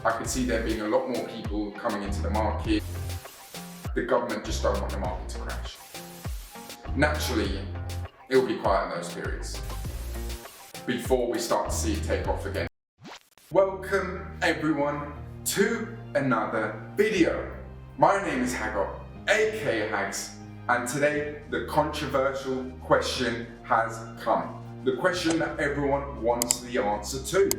I could see there being a lot more people coming into the market. The government just don't want the market to crash. Naturally, it will be quiet in those periods before we start to see it take off again. Welcome everyone to another video. My name is Haggott, aka Hags, and today the controversial question has come. The question that everyone wants the answer to.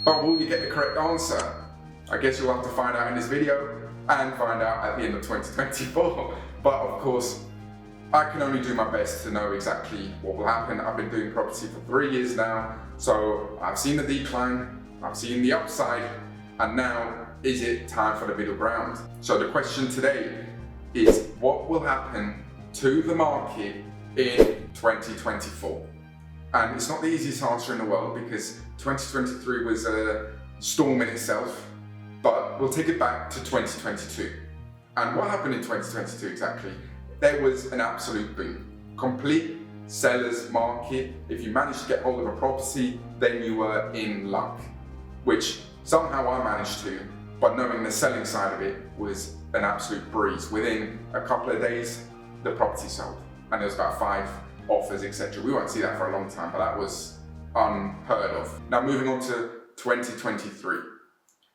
But will you get the correct answer? I guess you'll have to find out in this video and find out at the end of 2024. But of course, I can only do my best to know exactly what will happen. I've been doing property for 3 years now, so I've seen the decline, I've seen the upside, and now is it time for the middle ground? So the question today is, what will happen to the market in 2024? And it's not the easiest answer in the world because 2023 was a storm in itself, but we'll take it back to 2022. And what happened in 2022 exactly? There was an absolute boom. Complete seller's market. If you managed to get hold of a property, then you were in luck, which somehow I managed to, but knowing the selling side of it was an absolute breeze. Within a couple of days, the property sold. And there was about 5 offers, etc. We won't see that for a long time, but that was unheard of. Now moving on to 2023.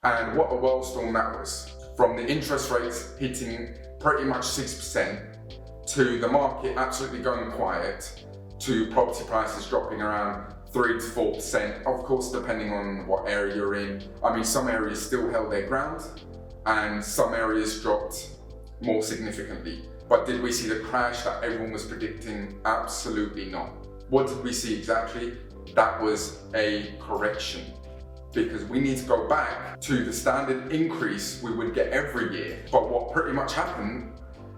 And what a worldstorm that was. From the interest rates hitting pretty much 6%, to the market absolutely going quiet, to property prices dropping around 3 to 4%, of course depending on what area you're in. I mean, some areas still held their ground and some areas dropped more significantly. But did we see the crash that everyone was predicting? Absolutely not. What did we see exactly? That was a correction, because we need to go back to the standard increase we would get every year. But what pretty much happened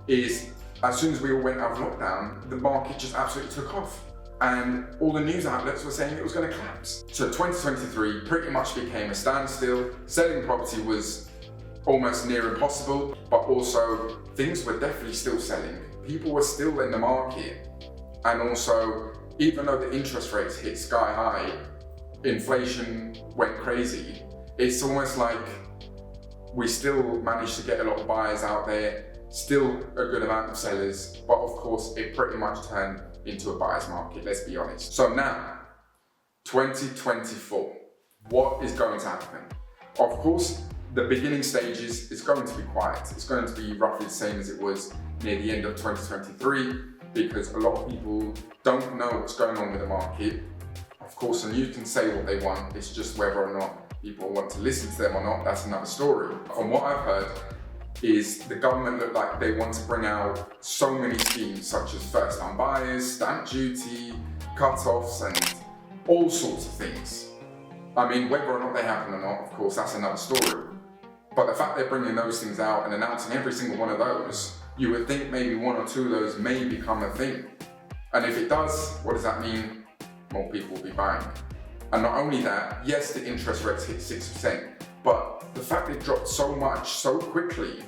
is, as soon as we all went out of lockdown, the market just absolutely took off. And all the news outlets were saying it was going to collapse. So 2023 pretty much became a standstill. Selling property was almost near impossible, but also things were definitely still selling. People were still in the market. And also, even though the interest rates hit sky high, inflation went crazy, it's almost like we still managed to get a lot of buyers out there, still a good amount of sellers, but of course it pretty much turned into a buyer's market, let's be honest. So now, 2024, what is going to happen? Of course, the beginning stages is going to be quiet. It's going to be roughly the same as it was near the end of 2023, because a lot of people don't know what's going on with the market. Of course, and you can say what they want, it's just whether or not people want to listen to them or not, that's another story. From what I've heard, is the government look like they want to bring out so many schemes such as first-time buyers, stamp duty, cut-offs, and all sorts of things. I mean, whether or not they happen or not, of course, that's another story. But the fact they're bringing those things out and announcing every single one of those, you would think maybe 1 or 2 of those may become a thing. And if it does, what does that mean? More people will be buying. And not only that, yes, the interest rates hit 6%, but the fact it dropped so much so quickly,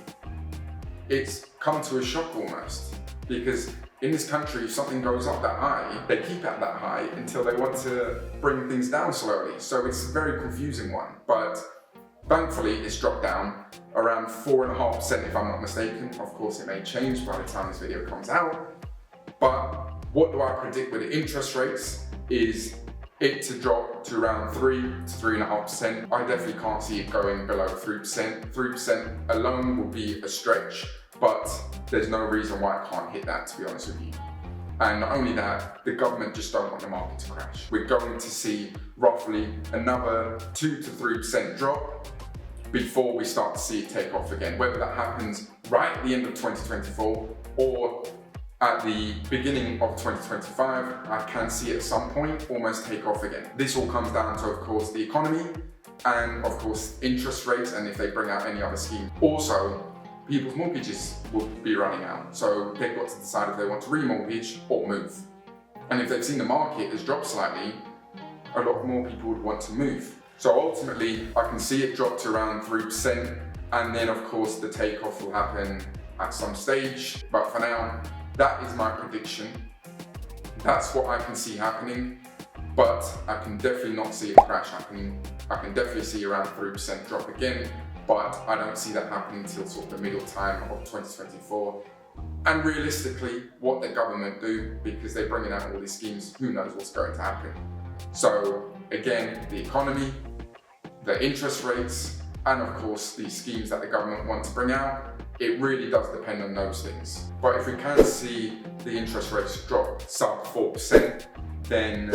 it's come to a shock almost. Because in this country, if something goes up that high, they keep it that high until they want to bring things down slowly. So it's a very confusing one. But thankfully, it's dropped down around 4.5% if I'm not mistaken. Of course, it may change by the time this video comes out. But what do I predict with the interest rates is it to drop to around 3 to 3.5%. I definitely can't see it going below 3%. 3% alone will be a stretch, but there's no reason why it can't hit that, to be honest with you. And not only that, the government just don't want the market to crash. We're going to see roughly another 2 to 3% drop before we start to see it take off again. Whether that happens right at the end of 2024 or at the beginning of 2025, I can see at some point almost take off again. This all comes down to, of course, the economy and, of course, interest rates and if they bring out any other scheme. Also, people's mortgages will be running out, so they've got to decide if they want to remortgage or move. And if they've seen the market has dropped slightly, a lot more people would want to move. So ultimately, I can see it drop to around 3%, and then, of course, the takeoff will happen at some stage. But for now, that is my prediction. That's what I can see happening. but I can definitely not see a crash. I can definitely see around 3% drop again, but I don't see that happening until sort of the middle time of 2024. And realistically, what the government do, because they're bringing out all these schemes, who knows what's going to happen. So again, the economy, the interest rates, and of course the schemes that the government wants to bring out, it really does depend on those things. But if we can see the interest rates drop sub 4%, then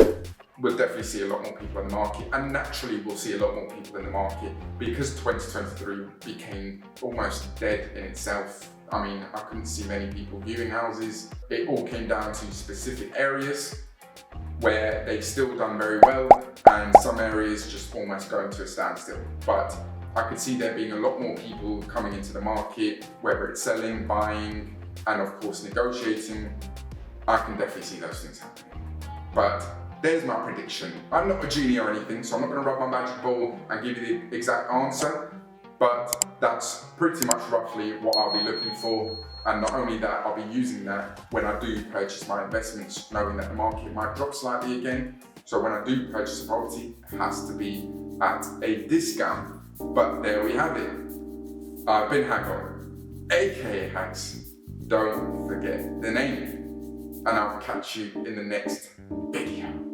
we'll definitely see a lot more people in the market, and naturally we'll see a lot more people in the market because 2023 became almost dead in itself. I mean, I couldn't see many people viewing houses. It all came down to specific areas where they've still done very well, and some areas just almost going to a standstill. But I could see there being a lot more people coming into the market, whether it's selling, buying, and of course negotiating. I can definitely see those things happening. But there's my prediction. I'm not a genie or anything, so I'm not going to rub my magic ball and give you the exact answer, but that's pretty much roughly what I'll be looking for. And not only that, I'll be using that when I do purchase my investments, knowing that the market might drop slightly again. So when I do purchase a property, it has to be at a discount. But there we have it. I've been Hagon, aka Hacks. Don't forget the name. And I'll catch you in the next video.